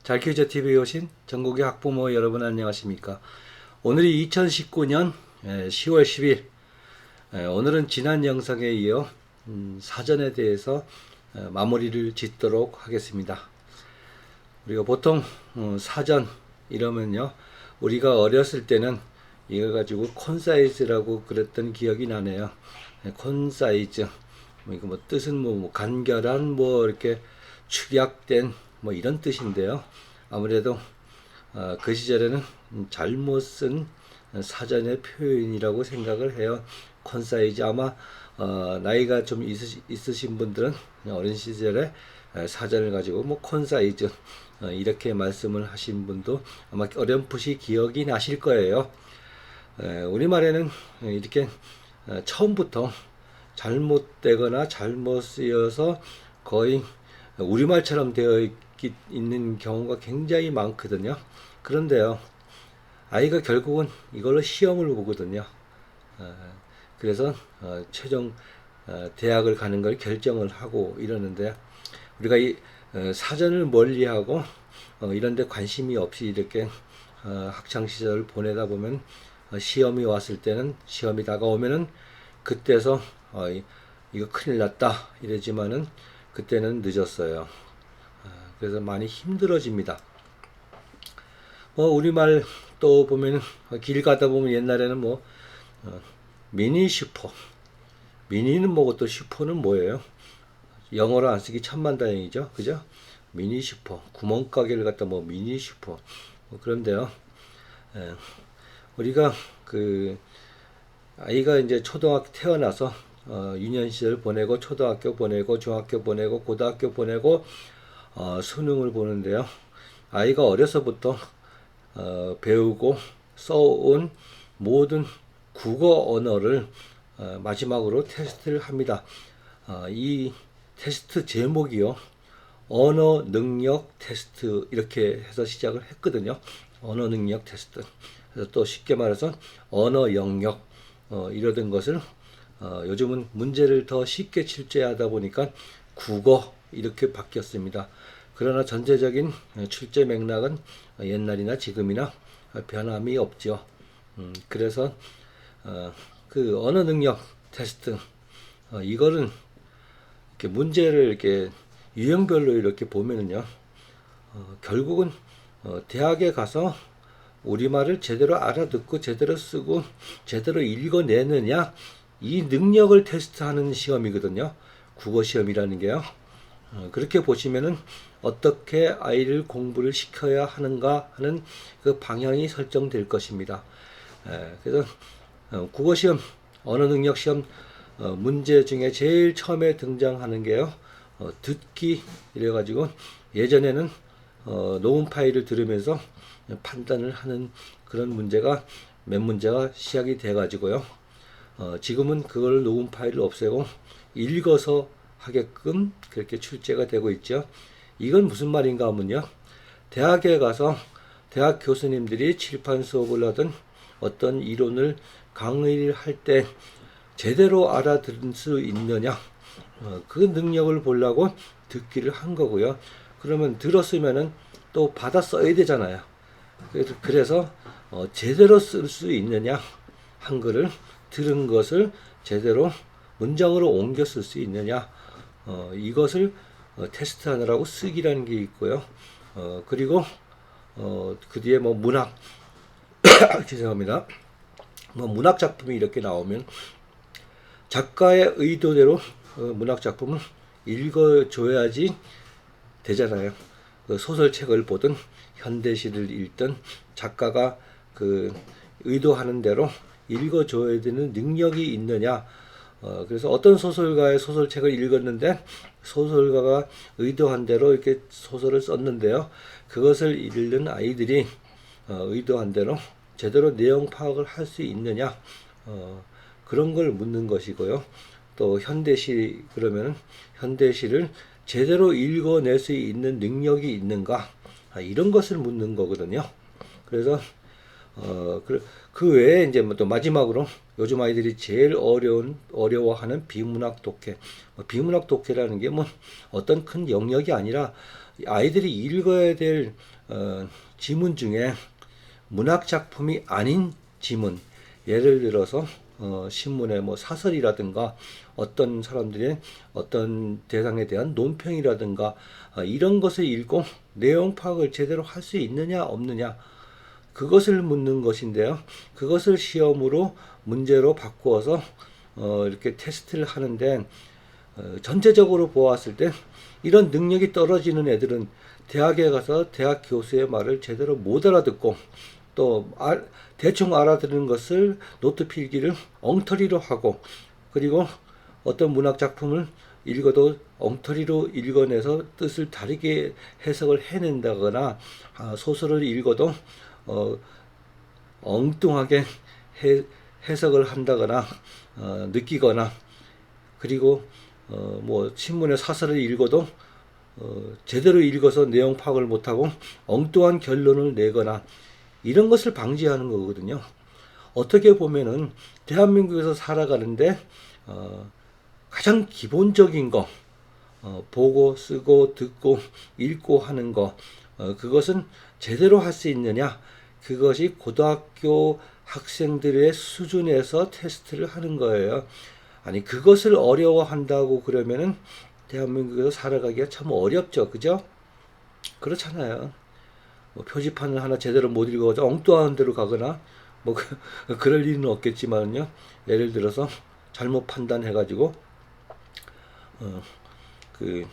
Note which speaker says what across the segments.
Speaker 1: 잘키우자 TV에 오신 전국의 학부모 여러분 안녕하십니까? 오늘이 2019년 10월 10일. 오늘은 지난 영상에 이어 사전에 대해서 마무리를 짓도록 하겠습니다. 우리가 보통 사전 이러면요, 우리가 어렸을 때는 이거 가지고 콘사이즈라고 그랬던 기억이 나네요. 콘사이즈, 이거 뭐 뜻은 뭐 간결한 이렇게 축약된 이런 뜻인데요. 아무래도 그 시절에는 잘못 쓴 사전의 표현이라고 생각을 해요. 콘사이즈, 아마 나이가 좀 있으신 분들은 어린 시절에 사전을 가지고 콘사이즈 이렇게 말씀을 하신 분도 아마 어렴풋이 기억이 나실 거예요. 우리말에는 이렇게 처음부터 잘못되거나 잘못 쓰여서 거의 우리말처럼 되어 있는 경우가 굉장히 많거든요. 그런데요, 아이가 결국은 이걸로 시험을 보거든요. 그래서 최종 대학을 가는 걸 결정을 하고 이러는데, 우리가 이 사전을 멀리하고 이런 데 관심이 없이 이렇게 학창 시절을 보내다 보면 시험이 왔을 때는, 시험이 다가오면은 그때서 이거 큰일 났다 이러지만은 그때는 늦었어요. 그래서 많이 힘들어집니다. 우리말 또 보면 길 가다 보면 옛날에는 미니 슈퍼, 미니는 뭐고 또 슈퍼는 뭐예요? 영어로 안 쓰기 천만다행이죠, 그죠? 미니 슈퍼, 구멍가게를 갖다 미니 슈퍼. 그런데요, 우리가 아이가 이제 초등학교 태어나서 유년 시절 보내고, 초등학교 보내고, 중학교 보내고, 고등학교 보내고, 수능을 보는데요. 아이가 어려서부터 배우고 써온 모든 국어 언어를 마지막으로 테스트를 합니다. 이 테스트 제목이요, 언어 능력 테스트 이렇게 해서 시작을 했거든요. 언어 능력 테스트. 그래서 또 쉽게 말해서 언어 영역 이러던 것을 요즘은 문제를 더 쉽게 출제하다 보니까 국어 이렇게 바뀌었습니다. 그러나 전체적인 출제 맥락은 옛날이나 지금이나 변함이 없죠. 그래서 그 언어 능력 테스트, 이거는 이렇게 문제를 이렇게 유형별로 이렇게 보면은요, 결국은 대학에 가서 우리말을 제대로 알아듣고 제대로 쓰고 제대로 읽어내느냐, 이 능력을 테스트하는 시험이거든요. 국어 시험이라는 게요. 그렇게 보시면은 어떻게 아이를 공부를 시켜야 하는가 하는 그 방향이 설정될 것입니다. 그래서 국어 시험, 언어 능력 시험 문제 중에 제일 처음에 등장하는 게요, 듣기 이래가지고 예전에는 녹음 파일을 들으면서 판단을 하는 그런 문제가 몇 문제가 시작이 돼가지고요. 지금은 그걸 녹음 파일을 없애고 읽어서 하게끔 그렇게 출제가 되고 있죠. 이건 무슨 말인가 하면요, 대학에 가서 대학 교수님들이 칠판 수업을 하든 어떤 이론을 강의를 할 때 제대로 알아들을 수 있느냐, 그 능력을 보려고 듣기를 한 거고요. 그러면 들었으면은 또 받아 써야 되잖아요. 그래서 제대로 쓸 수 있느냐, 한글을 들은 것을 제대로 문장으로 옮겨 쓸 수 있느냐, 이것을 테스트하느라고 쓰기라는 게 있고요. 그리고 그 뒤에 문학 죄송합니다. 문학 작품이 이렇게 나오면 작가의 의도대로 문학 작품을 읽어줘야지 되잖아요. 소설책을 보든 현대시를 읽든 작가가 의도하는 대로 읽어줘야 되는 능력이 있느냐. 그래서 어떤 소설가의 소설책을 읽었는데 소설가가 의도한 대로 이렇게 소설을 썼는데요, 그것을 읽는 아이들이 의도한 대로 제대로 내용 파악을 할 수 있느냐, 그런 걸 묻는 것이고요. 또 현대시 그러면 현대시를 제대로 읽어낼 수 있는 능력이 있는가, 이런 것을 묻는 거거든요. 그래서 그 외에 이제 또 마지막으로 요즘 아이들이 제일 어려워하는 비문학 독해. 비문학 독해라는 게 어떤 큰 영역이 아니라 아이들이 읽어야 될 지문 중에 문학 작품이 아닌 지문, 예를 들어서 신문에 뭐 사설이라든가 어떤 사람들의 어떤 대상에 대한 논평이라든가 이런 것을 읽고 내용 파악을 제대로 할 수 있느냐 없느냐, 그것을 묻는 것인데요. 그것을 시험으로 문제로 바꾸어서 이렇게 테스트를 하는데, 전체적으로 보았을 때 이런 능력이 떨어지는 애들은 대학에 가서 대학 교수의 말을 제대로 못 알아듣고, 또 대충 알아듣는 것을 노트 필기를 엉터리로 하고, 그리고 어떤 문학 작품을 읽어도 엉터리로 읽어내서 뜻을 다르게 해석을 해낸다거나, 소설을 읽어도 엉뚱하게 해석을 한다거나 느끼거나, 그리고 뭐 신문의 사설을 읽어도 제대로 읽어서 내용 파악을 못하고 엉뚱한 결론을 내거나, 이런 것을 방지하는 거거든요. 어떻게 보면은 대한민국에서 살아가는데 가장 기본적인 거, 보고 쓰고 듣고 읽고 하는 거, 그것은 제대로 할 수 있느냐, 그것이 고등학교 학생들의 수준에서 테스트를 하는 거예요. 아니, 그것을 어려워한다고 그러면은 대한민국에서 살아가기가 참 어렵죠. 그죠? 그렇잖아요. 뭐 표지판을 하나 제대로 못 읽어서 엉뚱한 데로 가거나 뭐 그럴 일은 없겠지만요. 예를 들어서 잘못 판단해가지고 그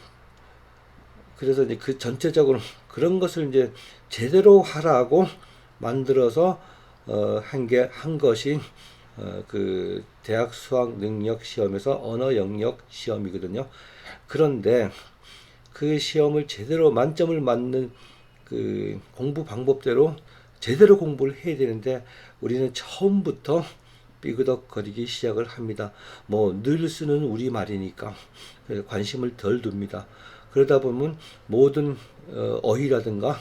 Speaker 1: 그래서 이제 그 전체적으로 그런 것을 이제 제대로 하라고 만들어서 한 것이 그 대학 수학 능력 시험에서 언어 영역 시험이거든요. 그런데 그 시험을 제대로 만점을 맞는 그 공부 방법대로 제대로 공부를 해야 되는데, 우리는 처음부터 삐그덕거리기 시작을 합니다. 뭐 늘 쓰는 우리말이니까 관심을 덜 둡니다. 그러다 보면 모든 어휘라든가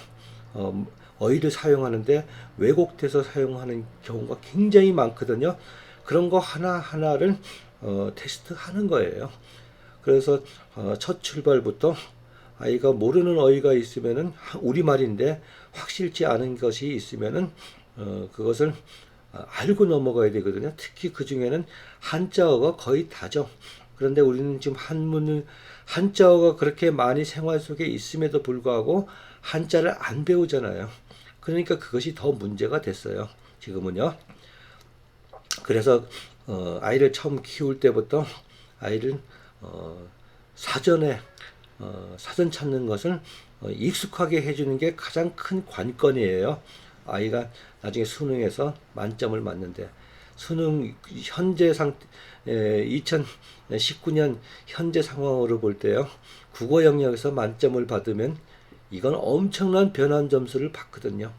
Speaker 1: 어휘를 사용하는데 왜곡돼서 사용하는 경우가 굉장히 많거든요. 그런 거 하나하나를 테스트하는 거예요. 그래서 첫 출발부터 아이가 모르는 어휘가 있으면은 우리말인데 확실치 않은 것이 있으면은 그것을 알고 넘어가야 되거든요. 특히 그 중에는 한자어가 거의 다죠. 그런데 우리는 지금 한자어가 그렇게 많이 생활 속에 있음에도 불구하고 한자를 안 배우잖아요. 그러니까 그것이 더 문제가 됐어요. 지금은요. 그래서 아이를 처음 키울 때부터 아이를 사전에 사전 찾는 것을 익숙하게 해주는 게 가장 큰 관건이에요. 아이가 나중에 수능에서 만점을 맞는데, 수능 현재 2019년 현재 상황으로 볼 때요, 국어 영역에서 만점을 받으면 이건 엄청난 변환 점수를 받거든요.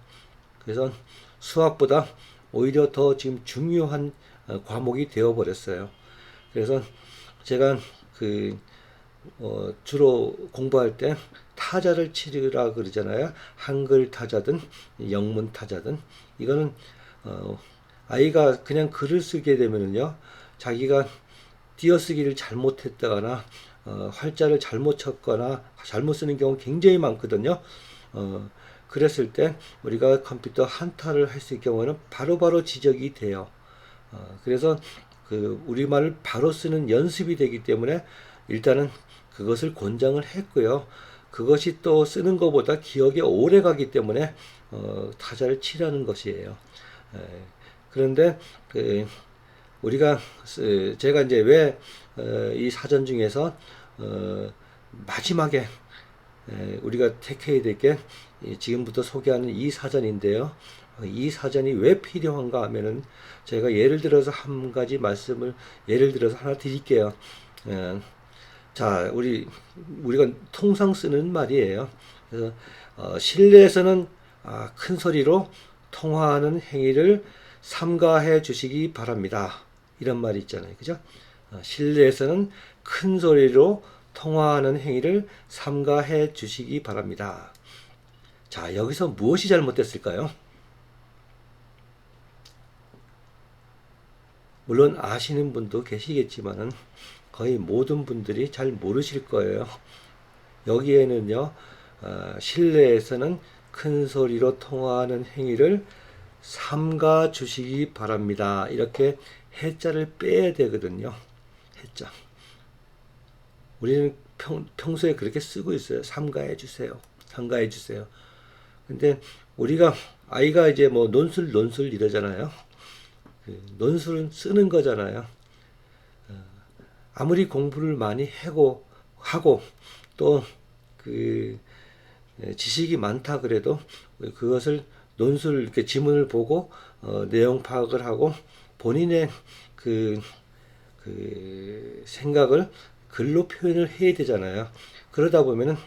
Speaker 1: 그래서 수학보다 오히려 더 지금 중요한 과목이 되어버렸어요. 그래서 제가 주로 공부할 때 타자를 치르라 그러잖아요. 한글 타자든 영문 타자든. 이거는 아이가 그냥 글을 쓰게 되면은요, 자기가 띄어쓰기를 잘못했다거나 활자를 잘못 쳤거나 잘못 쓰는 경우 굉장히 많거든요. 그랬을 때 우리가 컴퓨터 한타를 했을 경우에는 바로바로 지적이 돼요. 그래서 그 우리말을 바로 쓰는 연습이 되기 때문에 일단은 그것을 권장을 했고요. 그것이 또 쓰는 것보다 기억에 오래 가기 때문에 타자를 치라는 것이에요. 그런데 우리가 제가 이제 왜 이 사전 중에서 마지막에 우리가 택해야 될 게 지금부터 소개하는 이 사전인데요. 이 사전이 왜 필요한가 하면은, 제가 예를 들어서 한 가지 말씀을 예를 들어서 하나 드릴게요. 자, 우리가 통상 쓰는 말이에요. 그래서 실내에서는 큰 소리로 통화하는 행위를 삼가해 주시기 바랍니다. 이런 말이 있잖아요. 그죠? 실내에서는 큰 소리로 통화하는 행위를 삼가해 주시기 바랍니다. 자, 여기서 무엇이 잘못됐을까요? 물론 아시는 분도 계시겠지만은 거의 모든 분들이 잘 모르실 거예요. 여기에는요, 실내에서는 큰 소리로 통화하는 행위를 삼가 주시기 바랍니다. 이렇게 해자를 빼야 되거든요. 해자. 우리는 평소에 그렇게 쓰고 있어요. 삼가해 주세요. 삼가해 주세요. 근데 우리가 아이가 이제 뭐 논술 이러잖아요. 논술은 쓰는 거잖아요. 아무리 공부를 많이 하고 또 그 지식이 많다 그래도 그것을 논술 이렇게 지문을 보고 내용 파악을 하고 본인의 그 생각을 글로 표현을 해야 되잖아요. 그러다 보면은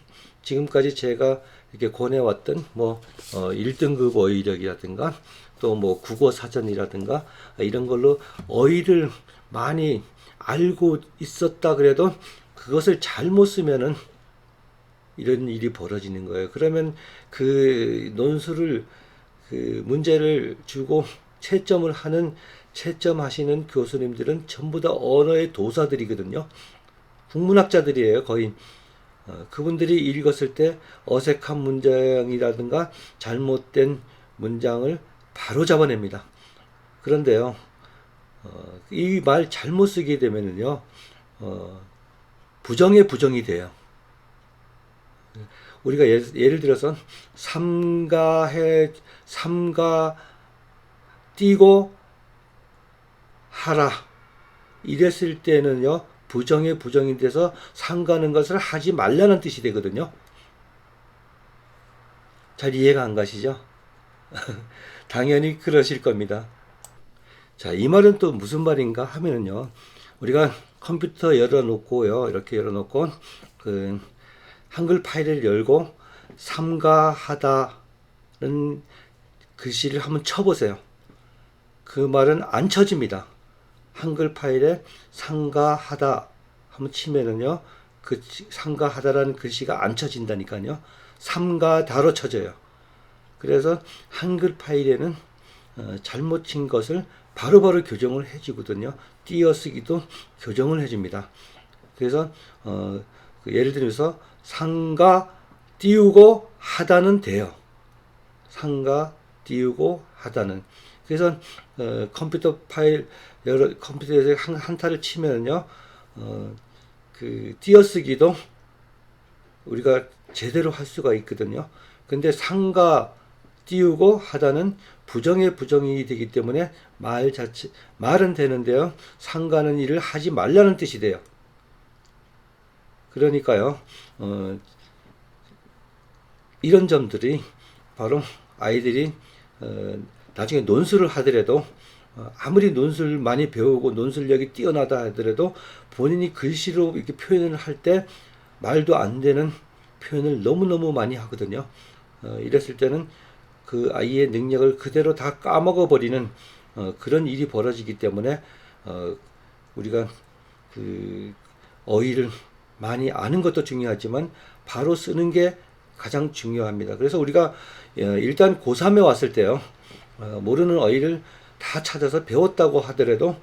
Speaker 1: 지금까지 제가 이렇게 권해왔던 뭐 1등급 어휘력이라든가 또 뭐 국어 사전이라든가 이런 걸로 어휘를 많이 알고 있었다 그래도 그것을 잘못 쓰면은 이런 일이 벌어지는 거예요. 그러면 그 논술을 그 문제를 주고 채점하시는 교수님들은 전부 다 언어의 도사들이거든요. 국문학자들이에요, 거의. 그분들이 읽었을 때 어색한 문장이라든가 잘못된 문장을 바로 잡아냅니다. 그런데요, 이 말 잘못 쓰게 되면은요, 부정이 돼요. 우리가 예를 들어서 삼가 띄고 하라 이랬을 때는요, 부정이 돼서 삼가는 것을 하지 말라는 뜻이 되거든요. 잘 이해가 안 가시죠? 당연히 그러실 겁니다. 자, 이 말은 또 무슨 말인가 하면은요, 우리가 컴퓨터 열어놓고요, 이렇게 열어놓고 그 한글 파일을 열고 삼가하다는 글씨를 한번 쳐보세요. 그 말은 안 쳐집니다. 한글 파일에 삼가하다 한번 치면은요, 그 삼가하다라는 글씨가 안 쳐진다니까요. 삼가다로 쳐져요. 그래서 한글 파일에는 잘못 친 것을 바로바로 교정을 해주거든요. 띄어쓰기도 교정을 해줍니다. 그래서 예를 들어서 상가 띄우고 하다는 돼요. 상가 띄우고 하다는. 그래서 컴퓨터 파일 컴퓨터에서 한타를 치면요, 그 띄어쓰기도 우리가 제대로 할 수가 있거든요. 근데 상가 띄우고 하다는 부정이 되기 때문에 말은 되는데요, 상가는 일을 하지 말라는 뜻이 돼요. 그러니까요, 이런 점들이 바로 아이들이 나중에 논술을 하더라도 아무리 논술 많이 배우고 논술력이 뛰어나다 하더라도 본인이 글씨로 이렇게 표현을 할 때 말도 안 되는 표현을 너무너무 많이 하거든요. 이랬을 때는 그 아이의 능력을 그대로 다 까먹어 버리는 그런 일이 벌어지기 때문에 우리가 그 어휘를 많이 아는 것도 중요하지만 바로 쓰는 게 가장 중요합니다. 그래서 우리가 일단 고3에 왔을 때요, 모르는 어휘를 다 찾아서 배웠다고 하더라도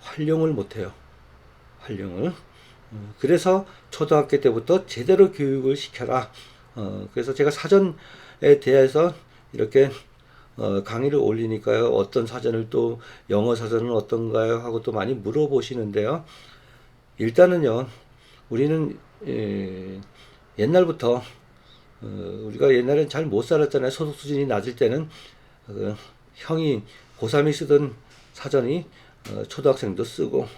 Speaker 1: 활용을 못해요. 활용을. 그래서 초등학교 때부터 제대로 교육을 시켜라. 그래서 제가 사전에 대해서 이렇게 강의를 올리니까요, 어떤 사전을 또 영어 사전은 어떤가요? 하고 또 많이 물어보시는데요. 일단은요, 우리는 옛날부터 우리가 옛날엔 잘 못 살았잖아요. 소득 수준이 낮을 때는 형이 고3이 쓰던 사전이 초등학생도 쓰고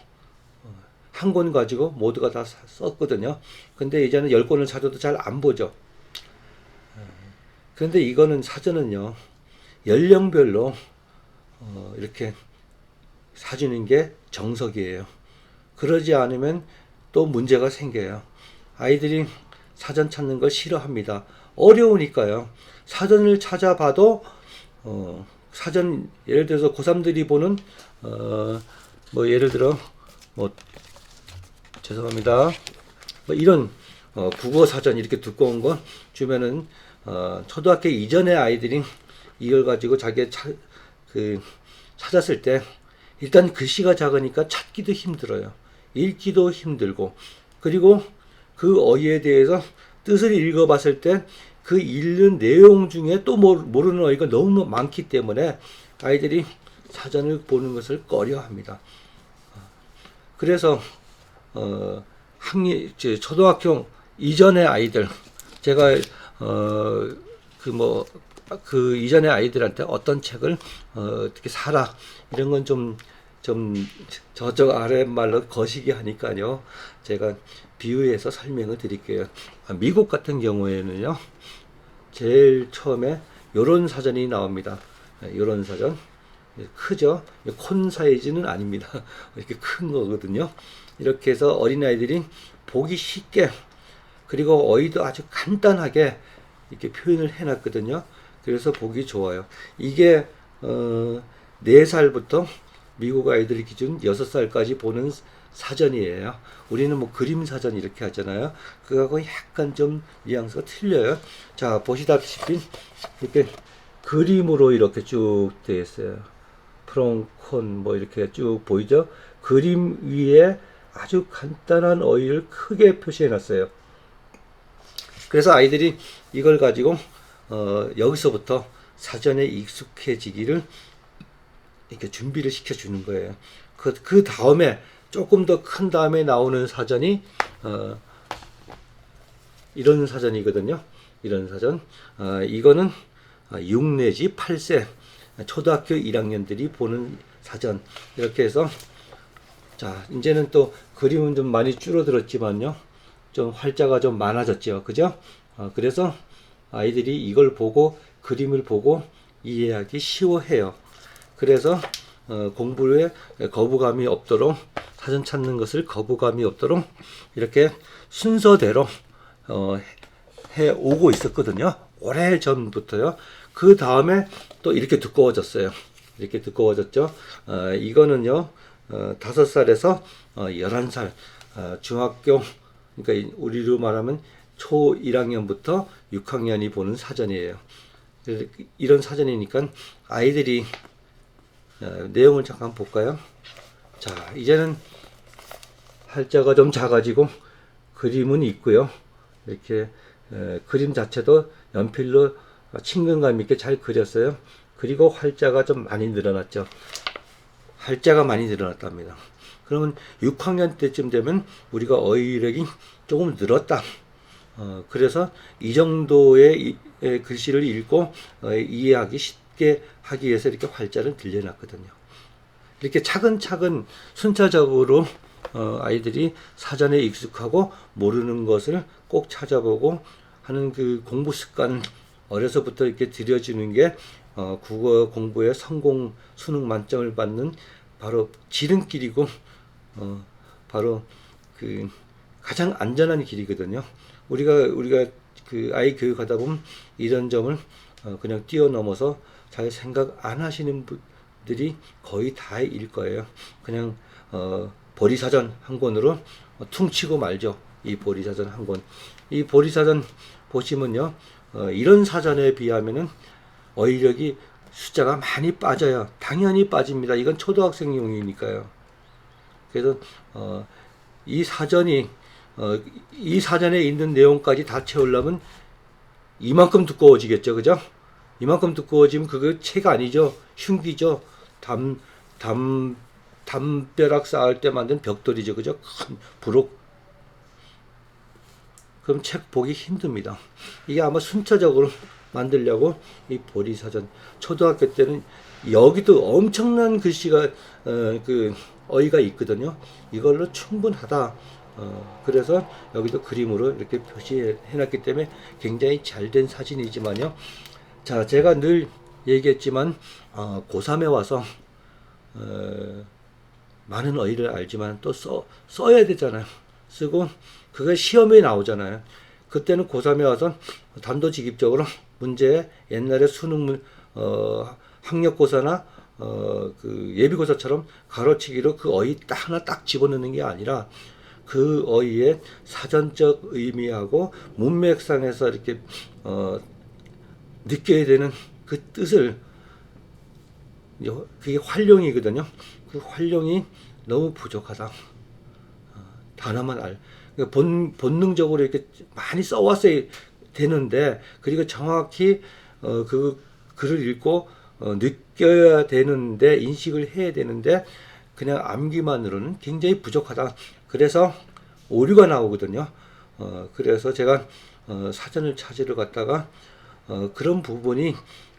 Speaker 1: 한 권 가지고 모두가 다 썼거든요. 근데 이제는 10권을 사줘도 잘 안 보죠. 그런데 이거는 사전은요, 연령별로 이렇게 사주는 게 정석이에요. 그러지 않으면 또 문제가 생겨요. 아이들이 사전 찾는 걸 싫어합니다. 어려우니까요. 사전을 찾아봐도 사전, 예를 들어서 고3들이 보는 뭐 예를 들어 뭐 죄송합니다. 뭐 이런 국어 사전 이렇게 두꺼운 거 주면은 초등학교 이전의 아이들이 이걸 가지고 자기가 찾았을 때 일단 글씨가 작으니까 찾기도 힘들어요. 읽기도 힘들고, 그리고 그 어휘에 대해서 뜻을 읽어봤을 때 그 읽는 내용 중에 또 모르는 어휘가 너무 많기 때문에 아이들이 사전을 보는 것을 꺼려합니다. 그래서 초등학교 이전의 아이들, 제가 그 이전의 아이들한테 어떤 책을 어떻게 사라 이런 건 좀 저쪽 아랫말로 거시기 하니까요. 제가 비유해서 설명을 드릴게요. 미국 같은 경우에는요, 제일 처음에 요런 사전이 나옵니다. 요런 사전. 크죠? 콘 사이즈는 아닙니다. 이렇게 큰 거거든요. 이렇게 해서 어린아이들이 보기 쉽게, 그리고 어휘도 아주 간단하게 이렇게 표현을 해놨거든요. 그래서 보기 좋아요. 이게 4살부터 미국 아이들 기준 6살까지 보는 사전이에요. 우리는 뭐 그림 사전 이렇게 하잖아요. 그거하고 약간 좀 뉘앙스가 틀려요. 자, 보시다시피 이렇게 그림으로 이렇게 쭉 되어 있어요. 프롬콘 뭐 이렇게 쭉 보이죠? 그림 위에 아주 간단한 어휘를 크게 표시해 놨어요. 그래서 아이들이 이걸 가지고 여기서부터 사전에 익숙해지기를 이렇게 준비를 시켜주는 거예요. 그 다음에 조금 더 큰 다음에 나오는 사전이 이런 사전이거든요. 이런 사전. 이거는 6 내지 8세 초등학교 1학년들이 보는 사전. 이렇게 해서 자, 이제는 또 그림은 좀 많이 줄어들었지만요. 좀 활자가 좀 많아졌죠. 그죠? 그래서 아이들이 이걸 보고 그림을 보고 이해하기 쉬워해요. 그래서 공부에 거부감이 없도록, 사전 찾는 것을 거부감이 없도록 이렇게 순서대로 해 오고 있었거든요. 오래 전부터요. 그 다음에 또 이렇게 두꺼워졌어요. 이렇게 두꺼워졌죠. 이거는요, 5살에서 11살, 중학교, 그러니까 우리로 말하면 초 1학년부터 6학년이 보는 사전이에요. 이런 사전이니까 아이들이 내용을 잠깐 볼까요? 자, 이제는 활자가 좀 작아지고 그림은 있고요. 이렇게 그림 자체도 연필로 친근감 있게 잘 그렸어요. 그리고 활자가 좀 많이 늘어났죠. 활자가 많이 늘어났답니다. 그러면 6학년 때쯤 되면 우리가 어휘력이 조금 늘었다. 그래서 이 정도의 글씨를 읽고 이해하기 쉽게 하기 위해서 이렇게 활자를 들려놨거든요. 이렇게 차근차근 순차적으로 아이들이 사전에 익숙하고 모르는 것을 꼭 찾아보고 하는 그 공부 습관 어려서부터 이렇게 들여주는 게 국어 공부의 성공 수능 만점을 받는 바로 지름길이고 바로 그 가장 안전한 길이거든요. 우리가 그 아이 교육하다 보면 이런 점을 그냥 뛰어넘어서 잘 생각 안 하시는 분들이 거의 다일 거예요. 그냥 보리사전 한 권으로 퉁치고 말죠. 이 보리사전 한 권. 이 보리사전 보시면요, 이런 사전에 비하면은 어휘력이 숫자가 많이 빠져요. 당연히 빠집니다. 이건 초등학생용이니까요. 그래서 이 사전이 이 사전에 있는 내용까지 다 채우려면 이만큼 두꺼워지겠죠, 그죠? 이만큼 두꺼워지면 그거 책 아니죠, 흉기죠. 담벼락 쌓을 때 만든 벽돌이죠, 그죠? 큰 부록. 그럼 책 보기 힘듭니다. 이게 아마 순차적으로 만들려고 이 보리사전, 초등학교 때는 여기도 엄청난 글씨가 그 어휘가 있거든요. 이걸로 충분하다. 그래서 여기도 그림으로 이렇게 표시해놨기 때문에 굉장히 잘된 사진이지만요. 자, 제가 늘 얘기했지만 고3에 와서 많은 어휘를 알지만 또 써야 되잖아요. 쓰고 그게 시험에 나오잖아요. 그때는 고3에 와서 단도직입적으로 문제에 옛날에 수능 학력고사나 그 예비고사처럼 가로치기로 그 어휘 딱 하나 딱 집어넣는 게 아니라 그 어휘의 사전적 의미하고 문맥상에서 이렇게 느껴야 되는 그 뜻을, 그게 활용이거든요. 그 활용이 너무 부족하다. 단어만 그러니까 본능적으로 이렇게 많이 써왔어야 되는데, 그리고 정확히 그 글을 읽고 느껴야 되는데, 인식을 해야 되는데 그냥 암기만으로는 굉장히 부족하다. 그래서 오류가 나오거든요. 그래서 제가 사전을 찾으러 갔다가 그런 부분이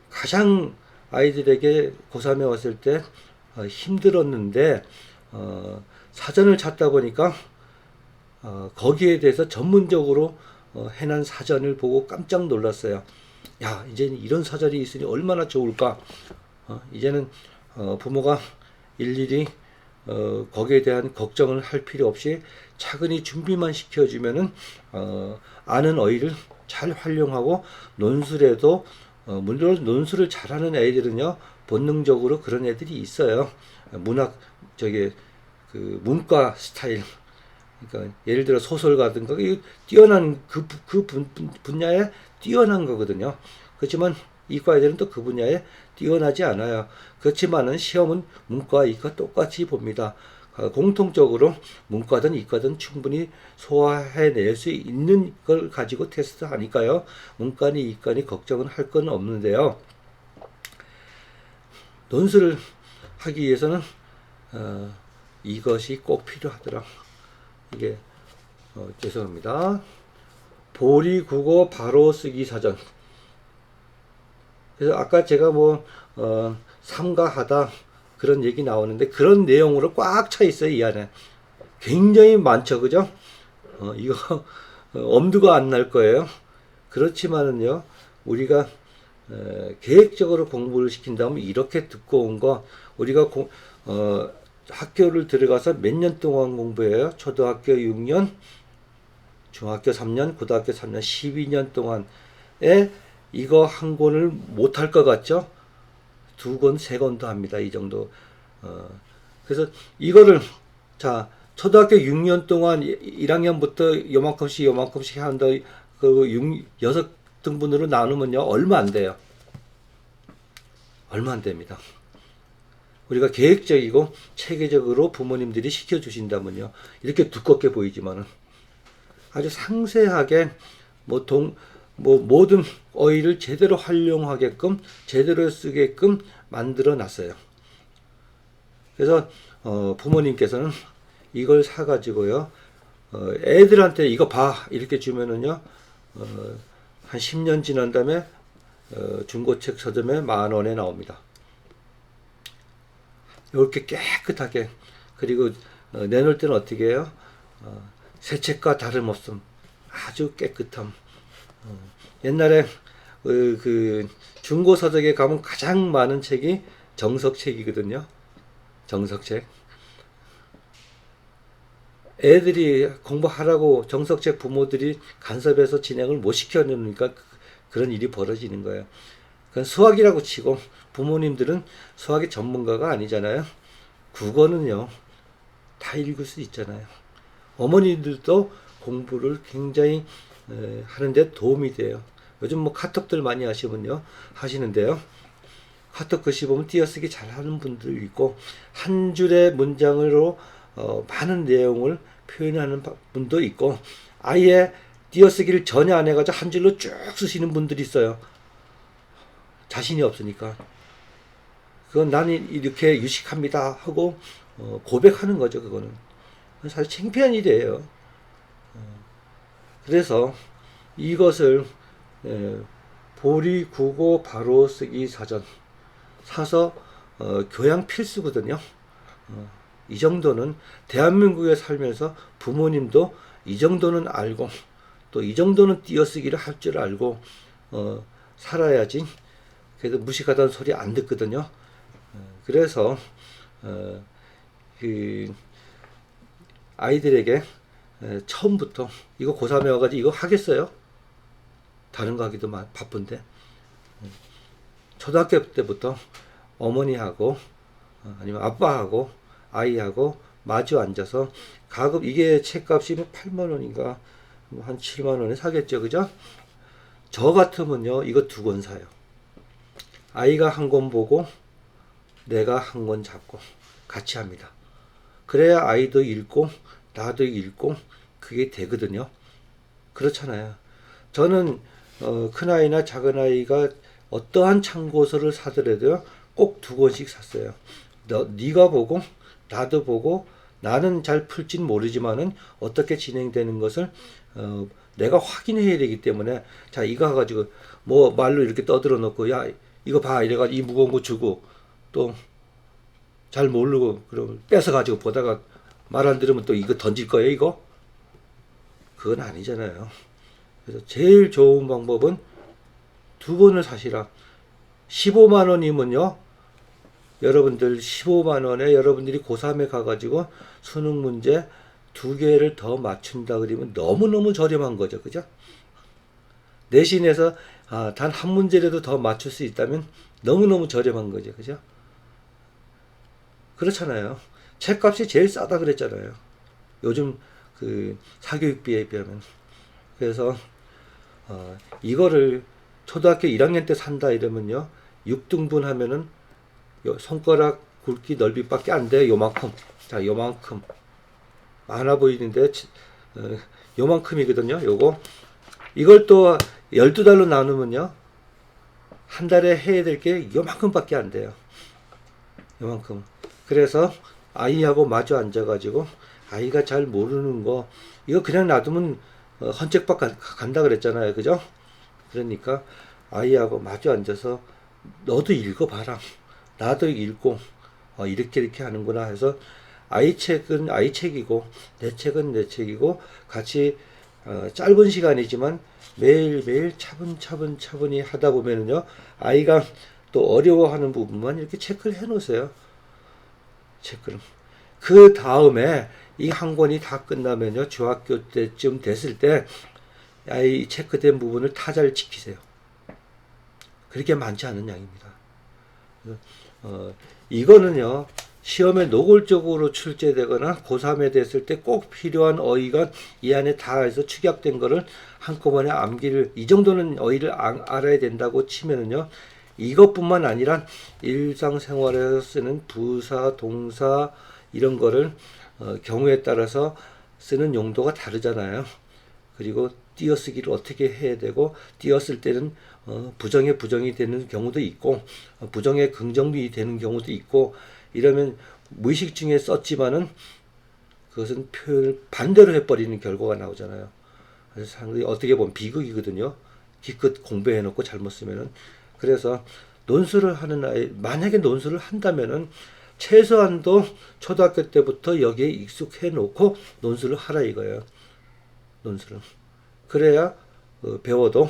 Speaker 1: 가장 아이들에게 고3에 왔을 때 힘들었는데, 사전을 찾다 보니까 거기에 대해서 전문적으로 해놓은 사전을 보고 깜짝 놀랐어요. 야, 이제는 이런 사전이 있으니 얼마나 좋을까. 이제는 부모가 일일이 거기에 대한 걱정을 할 필요 없이 차근히 준비만 시켜주면은 아는 어휘를 잘 활용하고, 논술에도 물론 논술을 잘하는 애들은요 본능적으로 그런 애들이 있어요. 문학 저기 그 문과 스타일, 그러니까 예를 들어 소설가든가 뛰어난 그 분야에 뛰어난 거거든요. 그렇지만 이과 애들은 또 그 분야에 뛰어나지 않아요. 그렇지만은 시험은 문과 이과 똑같이 봅니다. 공통적으로 문과든 이과든 충분히 소화해낼 수 있는 걸 가지고 테스트하니까요. 문과니 이과니 걱정은 할 건 없는데요. 논술을 하기 위해서는 이것이 꼭 필요하더라. 이게 죄송합니다. 보리국어 바로 쓰기 사전. 그래서 아까 제가 삼가하다 그런 얘기 나오는데, 그런 내용으로 꽉 차 있어요. 이 안에 굉장히 많죠, 그죠? 이거 엄두가 안 날 거예요. 그렇지만은요, 우리가 계획적으로 공부를 시킨다면 이렇게 듣고 온 거, 우리가 학교를 들어가서 몇 년 동안 공부해요? 초등학교 6년, 중학교 3년, 고등학교 3년, 12년 동안에 이거 한 권을 못할 것 같죠? 2권, 3권도 합니다. 이 정도. 그래서 이거를, 자, 초등학교 6년 동안 1학년부터 요만큼씩 한다, 그 6등분으로 나누면요, 얼마 안 돼요. 얼마 안 됩니다. 우리가 계획적이고 체계적으로 부모님들이 시켜주신다면요, 이렇게 두껍게 보이지만은 아주 상세하게 모든 어휘를 제대로 활용하게끔, 제대로 쓰게끔 만들어 놨어요. 그래서 부모님께서는 이걸 사가지고요, 애들한테 이거 봐 이렇게 주면은요, 한 10년 지난 다음에 중고책 서점에 10,000원에 나옵니다. 이렇게 깨끗하게. 그리고 내놓을 때는 어떻게 해요? 새 책과 다름없음, 아주 깨끗함. 옛날에 그 중고 서적에 가면 가장 많은 책이 정석책이거든요. 정석책. 애들이 공부하라고 정석책 부모들이 간섭해서 진행을 못 시켜놓으니까 그런 일이 벌어지는 거예요. 그건 수학이라고 치고 부모님들은 수학의 전문가가 아니잖아요. 국어는요, 다 읽을 수 있잖아요. 어머니들도 공부를 굉장히 하는데 도움이 돼요. 요즘 카톡들 많이 하시는데요. 카톡 글씨 보면 띄어쓰기 잘하는 분들 있고, 한 줄의 문장으로 많은 내용을 표현하는 분도 있고, 아예 띄어쓰기를 전혀 안 해가지고 한 줄로 쭉 쓰시는 분들이 있어요. 자신이 없으니까. 그건 나는 이렇게 유식합니다 하고 고백하는 거죠. 그거는 사실 창피한 일이에요. 그래서 이것을 보리국어 바로 쓰기 사전 사서 교양 필수거든요. 이 정도는 대한민국에 살면서 부모님도 이 정도는 알고, 또 이 정도는 띄어쓰기를 할 줄 알고 살아야지. 그래도 무식하다는 소리 안 듣거든요. 그래서 그 아이들에게 처음부터 이거 고3에 와가지고 이거 하겠어요? 다른 거 하기도 바쁜데, 초등학교 때부터 어머니하고 아니면 아빠하고 아이하고 마주 앉아서, 가급 이게 책값이 8만원인가 한 7만원에 사겠죠, 그죠? 저 같으면요 이거 2권 사요. 아이가 한 권 보고 내가 한 권 잡고 같이 합니다. 그래야 아이도 읽고 나도 읽고 그게 되거든요. 그렇잖아요. 저는 큰아이나 작은아이가 어떠한 참고서를 사더라도요, 꼭 2권씩 샀어요. 네가 보고 나도 보고 나는 잘 풀진 모르지만은 어떻게 진행되는 것을 내가 확인해야 되기 때문에, 자 이거 가지고 뭐 말로 이렇게 떠들어 놓고 야 이거 봐 이래가지고 이 무거운 거 주고 또 잘 모르고 그럼 뺏어 가지고 보다가 말 안 들으면 또 이거 던질 거예요 이거? 그건 아니잖아요. 그래서 제일 좋은 방법은 2권을 사시라. 15만 원이면요, 여러분들 15만 원에 여러분들이 고3에 가가지고 수능 문제 2개를 더 맞춘다 그러면 너무너무 저렴한 거죠. 그죠? 내신에서 단 한 문제라도 더 맞출 수 있다면 너무너무 저렴한 거죠. 그죠? 그렇잖아요. 책값이 제일 싸다 그랬잖아요. 요즘 그 사교육비에 비하면. 그래서 이거를 초등학교 1학년 때 산다 이러면요, 6등분 하면은 손가락 굵기 넓이밖에 안 돼요. 요만큼. 자, 요만큼. 많아 보이는데 요만큼이거든요. 요거. 이걸 또 12달로 나누면요, 한 달에 해야 될 게 요만큼밖에 안 돼요. 요만큼. 그래서 아이하고 마주 앉아가지고 아이가 잘 모르는 거 이거 그냥 놔두면 헌책박 간다 그랬잖아요. 그죠? 그러니까 아이하고 마주 앉아서 너도 읽어봐라. 나도 읽고 이렇게 하는구나 해서 아이 책은 아이 책이고 내 책은 내 책이고 같이 짧은 시간이지만 매일매일 차분히 하다 보면은요, 아이가 또 어려워하는 부분만 이렇게 체크를 해 놓으세요. 체크를. 그 다음에 이 한 권이 다 끝나면요, 중학교 때쯤 됐을 때 아이 체크된 부분을 타자를 지키세요. 그렇게 많지 않은 양입니다. 이거는요, 시험에 노골적으로 출제되거나 고3에 됐을 때 꼭 필요한 어휘가 이 안에 다 해서 축약된 거를 한꺼번에 암기를, 이 정도는 어휘를 알아야 된다고 치면은요, 이것뿐만 아니라 일상생활에서 쓰는 부사, 동사 이런 거를 경우에 따라서 쓰는 용도가 다르잖아요. 그리고 띄어쓰기를 어떻게 해야 되고, 띄었을 때는 부정에 부정이 되는 경우도 있고 부정에 긍정이 되는 경우도 있고, 이러면 무의식 중에 썼지만은 그것은 표현을 반대로 해버리는 결과가 나오잖아요. 그래서 상당히 어떻게 보면 비극이거든요. 기껏 공부해놓고 잘못 쓰면은. 그래서 논술을 하는 아이, 만약에 논술을 한다면은 최소한도 초등학교 때부터 여기에 익숙해 놓고 논술을 하라 이거예요. 논술은. 그래야 배워도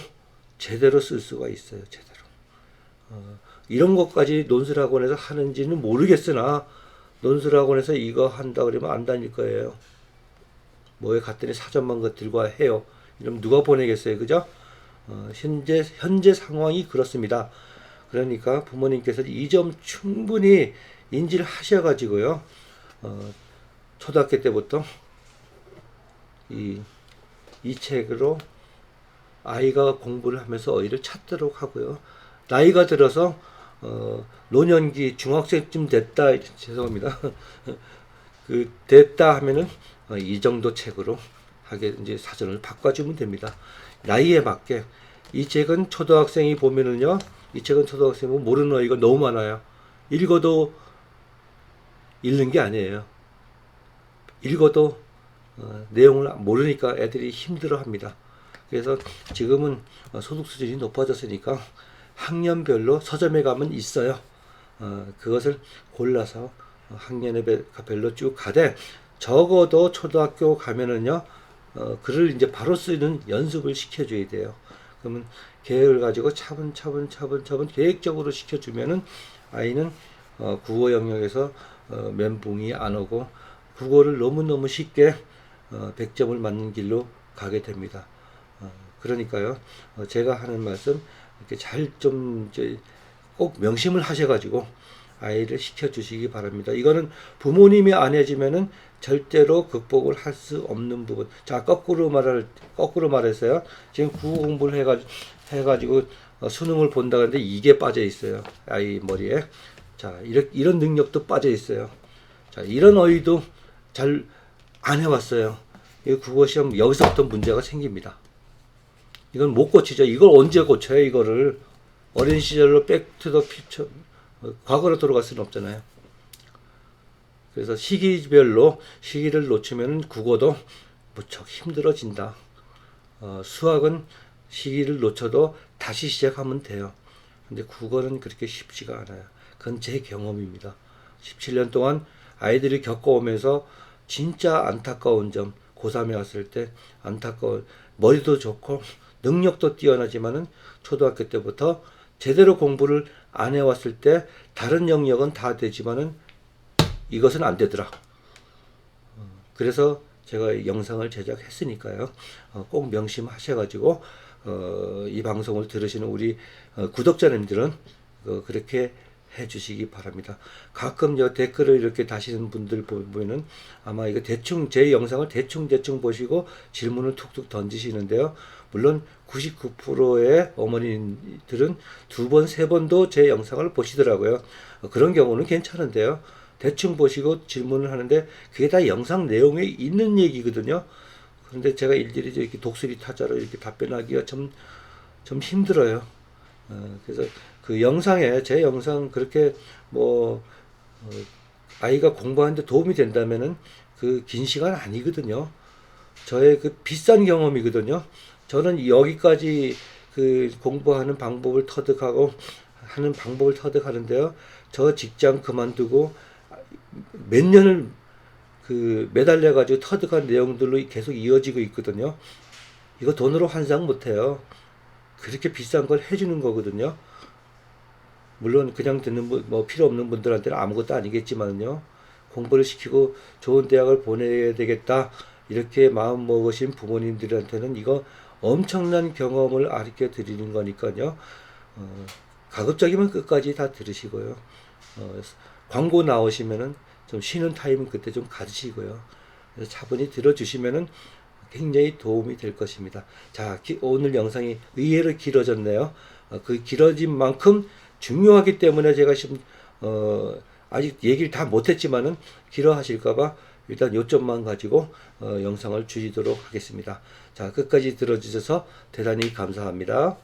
Speaker 1: 제대로 쓸 수가 있어요. 제대로. 이런 것까지 논술학원에서 하는지는 모르겠으나 논술학원에서 이거 한다 그러면 안 다닐 거예요. 뭐에 갔더니 사전만 것 들고 해요. 이러면 누가 보내겠어요. 그죠? 현재 상황이 그렇습니다. 그러니까 부모님께서 이 점 충분히 인지를 하셔가지고요, 초등학교 때부터 이 책으로 아이가 공부를 하면서 어휘를 찾도록 하고요. 나이가 들어서 노년기 중학생쯤 됐다, 죄송합니다. 그 됐다 하면은 이 정도 책으로 하게 이제 사전을 바꿔주면 됩니다. 나이에 맞게. 이 책은 초등학생이 보면은요, 이 책은 초등학생이 보면 모르는 어휘가 너무 많아요. 읽어도 읽는 게 아니에요. 읽어도 내용을 모르니까 애들이 힘들어합니다. 그래서 지금은 소득 수준이 높아졌으니까 학년별로 서점에 가면 있어요. 그것을 골라서 학년별로 쭉 가되, 적어도 초등학교 가면은요, 글을 이제 바로 쓰는 연습을 시켜줘야 돼요. 그러면 계획을 가지고 차분차분 계획적으로 시켜주면은 아이는 국어 영역에서 멘붕이 안 오고 국어를 너무너무 쉽게 100점을 맞는 길로 가게 됩니다. 그러니까요, 제가 하는 말씀 이렇게 잘 좀 꼭 명심을 하셔가지고 아이를 시켜주시기 바랍니다. 이거는 부모님이 안 해주면은 절대로 극복을 할 수 없는 부분. 자, 거꾸로 말했어요. 지금 국어 공부를 해가지고 수능을 본다는데 이게 빠져 있어요. 아이 머리에. 자, 이런 능력도 빠져 있어요. 자, 이런 어휘도 잘 안 해왔어요. 이 국어 시험 여기서부터 문제가 생깁니다. 이건 못 고치죠. 이걸 언제 고쳐요? 이거를 어린 시절로 백투더 퓨처 과거로 돌아갈 수는 없잖아요. 그래서 시기별로 시기를 놓치면 국어도 무척 힘들어진다. 수학은 시기를 놓쳐도 다시 시작하면 돼요. 근데 국어는 그렇게 쉽지가 않아요. 그건 제 경험입니다. 17년 동안 아이들이 겪어오면서 진짜 안타까운 점, 고3에 왔을 때 안타까운, 머리도 좋고 능력도 뛰어나지만은 초등학교 때부터 제대로 공부를 안 해왔을 때 다른 영역은 다 되지만은 이것은 안 되더라. 그래서 제가 영상을 제작했으니까요. 꼭 명심하셔가지고 이 방송을 들으시는 우리 구독자님들은 그렇게 해주시기 바랍니다. 가끔 댓글을 이렇게 다시는 분들 보면은 아마 이거 대충 제 영상을 대충 보시고 질문을 툭툭 던지시는데요. 물론 99%의 어머니들은 두 번, 세 번도 제 영상을 보시더라고요. 그런 경우는 괜찮은데요. 대충 보시고 질문을 하는데 그게 다 영상 내용에 있는 얘기거든요. 그런데 제가 일일이 이렇게 독수리 타자로 이렇게 답변하기가 좀 힘들어요. 그래서 그 영상에 제 영상 그렇게 아이가 공부하는데 도움이 된다면은 그 긴 시간 아니거든요. 저의 그 비싼 경험이거든요. 저는 여기까지 그 공부하는 방법을 터득하는데요. 저 직장 그만두고 몇 년을 그 매달려 가지고 터득한 내용들로 계속 이어지고 있거든요. 이거 돈으로 환상 못해요. 그렇게 비싼 걸 해주는 거거든요. 물론 그냥 듣는 분, 필요 없는 분들한테는 아무것도 아니겠지만요. 공부를 시키고 좋은 대학을 보내야 되겠다 이렇게 마음 먹으신 부모님들한테는 이거 엄청난 경험을 가르쳐 드리는 거니까요. 가급적이면 끝까지 다 들으시고요. 광고 나오시면은 좀 쉬는 타임은 그때 좀 가지시고요. 그래서 차분히 들어주시면은 굉장히 도움이 될 것입니다. 자, 오늘 영상이 의외로 길어졌네요. 그 길어진 만큼 중요하기 때문에 제가 지금 아직 얘기를 다 못했지만은 길어하실까봐 일단 요점만 가지고 영상을 줄이도록 하겠습니다. 자, 끝까지 들어주셔서 대단히 감사합니다.